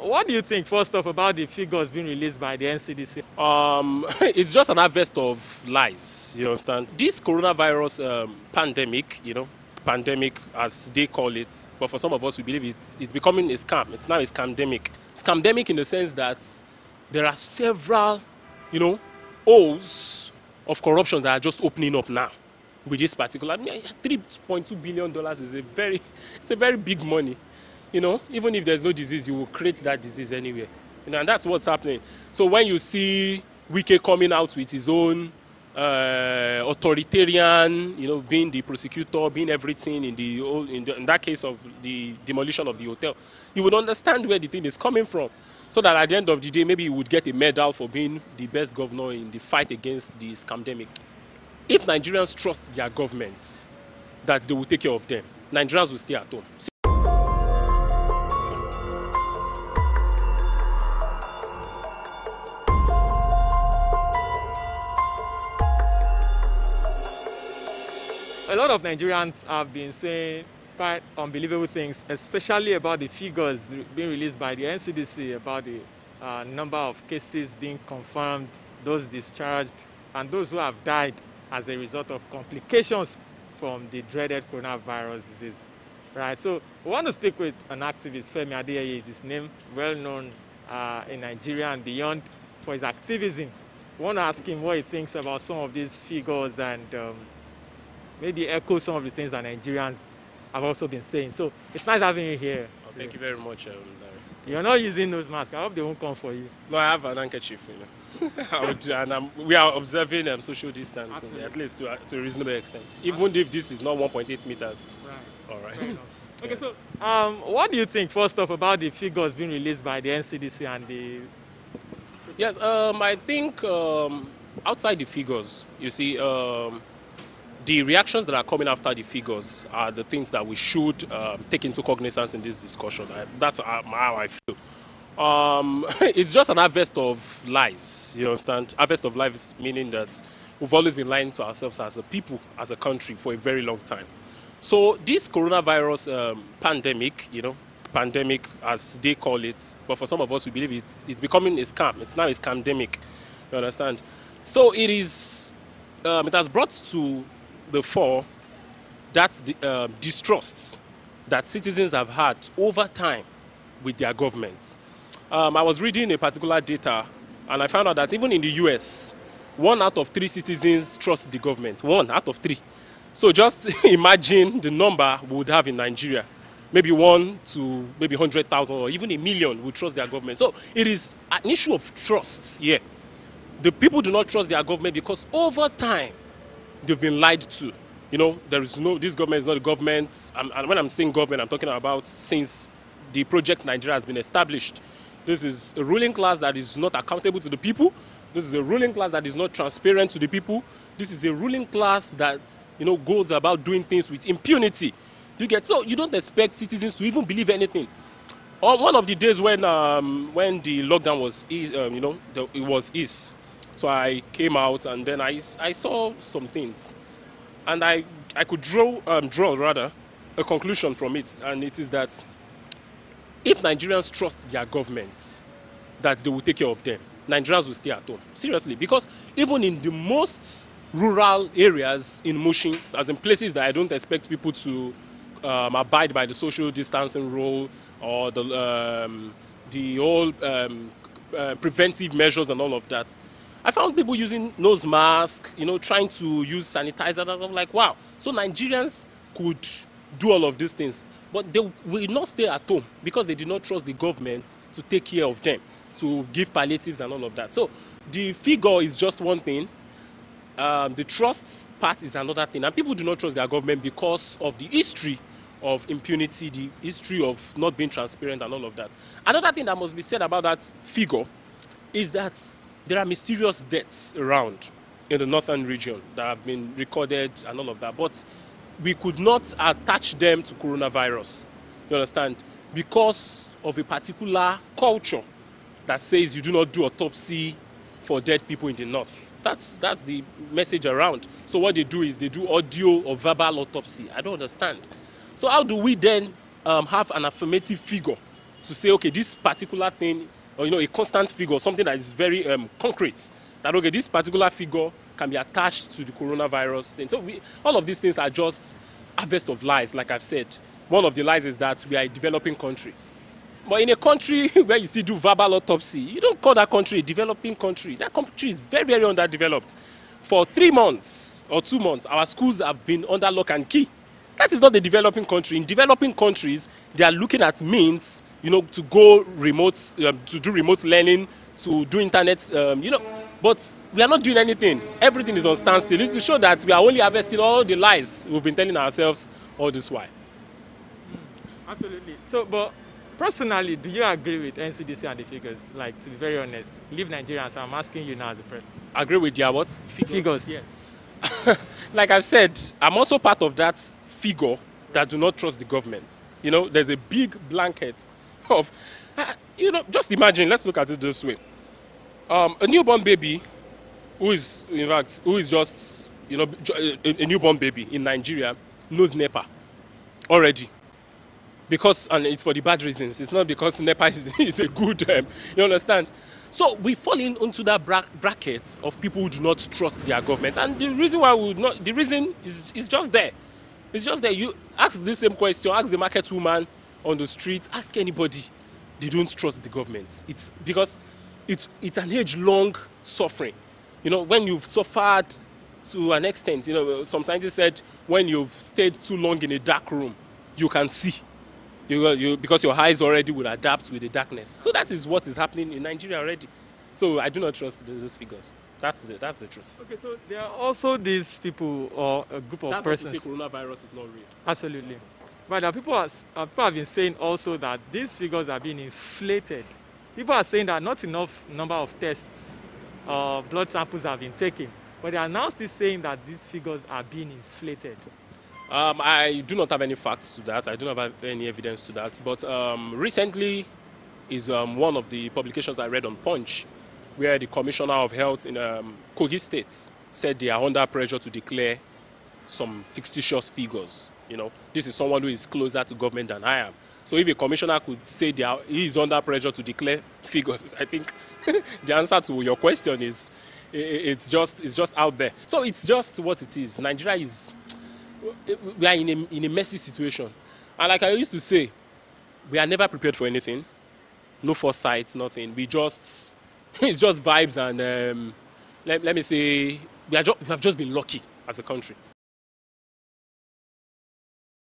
What do you think, first off, about the figures being released by the NCDC? It's just an harvest of lies, you understand? This coronavirus pandemic, pandemic as they call it, but for some of us we believe it's becoming a scam. It's now a scamdemic. Scamdemic in the sense that there are several, holes of corruption that are just opening up now with this particular. $3.2 billion is it's a very big money. Even if there's no disease, you will create that disease anywhere. And that's what's happening. So when you see Wike coming out with his own authoritarian, being the prosecutor, being everything in that case of the demolition of the hotel, you would understand where the thing is coming from. So that at the end of the day, maybe you would get a medal for being the best governor in the fight against the scamdemic. If Nigerians trust their governments, that they will take care of them, Nigerians will stay at home. A lot of Nigerians have been saying quite unbelievable things, especially about the figures being released by the NCDC about the number of cases being confirmed, those discharged, and those who have died as a result of complications from the dreaded coronavirus disease. Right. So we want to speak with an activist. Femi Adeyeye is his name, well known in Nigeria and beyond for his activism. We want to ask him what he thinks about some of these figures and maybe echo some of the things that Nigerians have also been saying. So it's nice having you here. Oh, thank you very much, Larry. You're not using nose mask. I hope they won't come for you. No, I have an handkerchief, and we are observing social distancing, at least to a reasonable extent, even if this is not 1.8 meters. Right. All right. Okay, Yes. so what do you think, first off, about the figures being released by the NCDC and the... Yes, I think outside the figures, you see, the reactions that are coming after the figures are the things that we should take into cognizance in this discussion. That's how I feel. It's just an harvest of lies, you understand? Harvest of lies meaning that we've always been lying to ourselves as a people, as a country, for a very long time. So this coronavirus pandemic, pandemic as they call it, but for some of us we believe it's becoming a scam. It's now a scamdemic, you understand? So it is, it has brought to the fore that distrust that citizens have had over time with their governments. I was reading a particular data and I found out that even in the US, 1 out of 3 citizens trust the government. 1 out of 3. So just imagine the number we would have in Nigeria. Maybe 1 to maybe 100,000 or even 1 million would trust their government. So it is an issue of trust here. The people do not trust their government because over time, they've been lied to. This government is not the government. And when I'm saying government, I'm talking about since the project Nigeria has been established. This is a ruling class that is not accountable to the people. This is a ruling class that is not transparent to the people. This is a ruling class that, goes about doing things with impunity. So you don't expect citizens to even believe anything. On one of the days when the lockdown was it was eased. So I came out and then I saw some things, and I could draw a conclusion from it, and it is that if Nigerians trust their governments, that they will take care of them, Nigerians will stay at home. Seriously, because even in the most rural areas in Mushin, as in places that I don't expect people to abide by the social distancing rule or the whole preventive measures and all of that, I found people using nose masks, trying to use sanitizer. And I'm like, wow. So Nigerians could do all of these things, but they will not stay at home because they did not trust the government to take care of them, to give palliatives and all of that. So the figure is just one thing. The trust part is another thing. And people do not trust their government because of the history of impunity, the history of not being transparent and all of that. Another thing that must be said about that figure is that there are mysterious deaths around in the northern region that have been recorded and all of that, but we could not attach them to coronavirus, you understand, because of a particular culture that says you do not do autopsy for dead people in the north. That's the message around. So what they do is they do audio or verbal autopsy. I don't understand. So how do we then have an affirmative figure to say, okay, this particular thing, or a constant figure, something that is very concrete, that okay, this particular figure can be attached to the coronavirus thing. So all of these things are just harvest of lies, like I've said. One of the lies is that we are a developing country. But in a country where you still do verbal autopsy, you don't call that country a developing country. That country is very, very underdeveloped. For 3 months or 2 months, our schools have been under lock and key. That is not a developing country. In developing countries, they are looking at means, to go remote, to do remote learning, to do internet, But we are not doing anything. Everything is on standstill. It's to show that we are only harvesting all the lies we've been telling ourselves all this while. Absolutely. So, but personally, do you agree with NCDC and the figures? Like, to be very honest, leave Nigerians. I'm asking you now as a person. Agree with their what? Figures, yes. Like I've said, I'm also part of that figure that do not trust the government. There's a big blanket of, just imagine, let's look at it this way. A newborn baby who is just, a newborn baby in Nigeria knows NEPA already. And it's for the bad reasons. It's not because NEPA is a good, you understand? So we fall into that bracket of people who do not trust their government. And the reason why we would not, the reason is just there. It's just there. You ask the same question, ask the market woman on the street, ask anybody. They don't trust the government. It's because it's an age-long suffering. When you've suffered to an extent, some scientists said when you've stayed too long in a dark room, you can see. Because your eyes already will adapt with the darkness. So that is what is happening in Nigeria already. So I do not trust those figures. That's the truth. Okay, so there are also these people or a group of persons. That's not to say coronavirus is not real. Absolutely. But there are people have been saying also that these figures are being inflated. People are saying that not enough number of tests or blood samples have been taken. But they are now still saying that these figures are being inflated. I do not have any facts to that. I do not have any evidence to that. But recently is one of the publications I read on Punch, where the Commissioner of Health in Kogi State said they are under pressure to declare some fictitious figures. This is someone who is closer to government than I am. So if a commissioner could say he is under pressure to declare figures, I think the answer to your question is it's just out there. So it's just what it is. Nigeria we are in a messy situation. And like I used to say, we are never prepared for anything. No foresight, nothing. It's just vibes and let me say, we have just been lucky as a country.